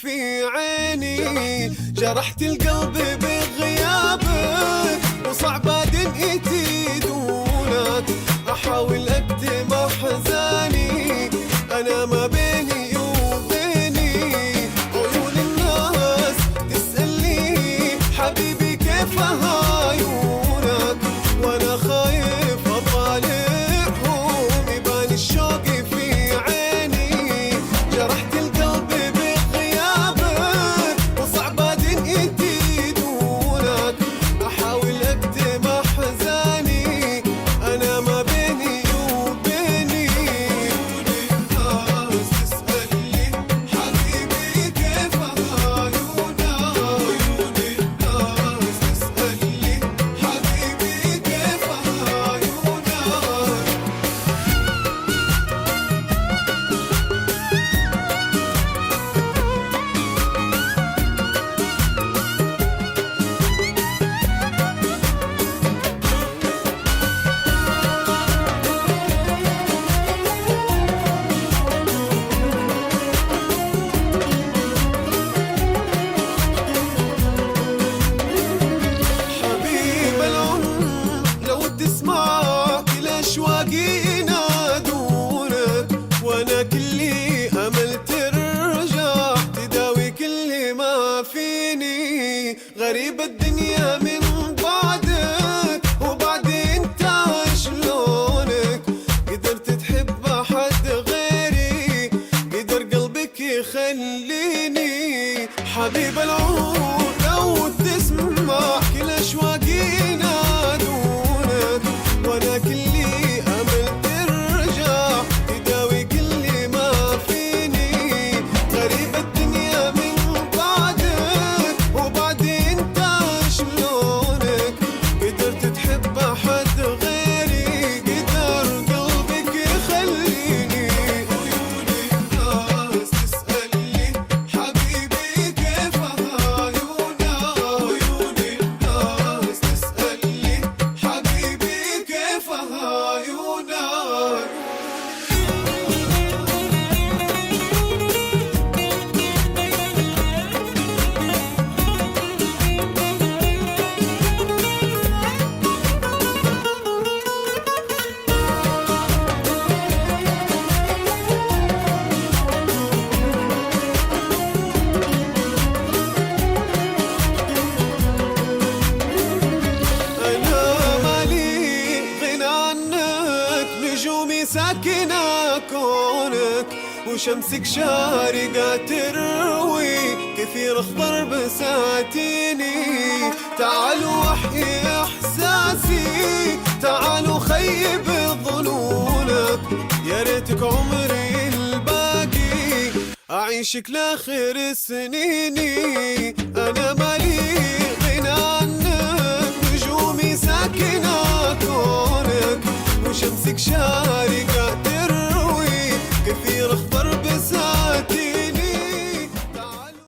في عيني، جرحت القلب بغيابك وصعب دنيتي دونك. احاول اكتم احزاني انا ما بيني وبيني، عيون الناس تسألني حبيبي كيف عيونك، وانا خايف اطالعهم يبان الشوق في عيني. جرحت القلب بغيابك وصعب دنيتي دونك. احاول اكتم احزاني انا ما بيني وبيني، الناس تسألني حبيبي كيف عيونك، عيون الناس تسألني حبيبي كيف عيونك. حبيب العمر لو تسمع كل أشواقي ينادونك، وأنا كلي أمل ترجع تداوي كل ما فيني. غريب الدنيا من بعدك وبعدين انت شلونك قدرت تحب أحد غيري، قدر قلبك يخليني. حبيب العمر لو تسمع كل أشواقي ينادونك، وأنا كلي أمل ترجع تداوي كل ما فيني. غريب الدنيا من بعدك وبعدين انت شلونك قدرت تحب أحد غيري، قدر قلبك يخليني. عيون الناس تسألني حبيبي كيف عيونك، عيون الناس تسألني حبيبي كيف عيونك. أنا مالي غنى عنك، نجومي ساكنة كونك، وشمسك شارقة تروي كثير أخضر بساتيني. تعالوا وحي إحساسي، تعالوا خيب ظنونك، يا ريتك عمري الباقي أعيشك لآخر سنيني. أنا مالي غنى عنك، نجومي ساكنة كونك، وشمسك شارقة تروي كثير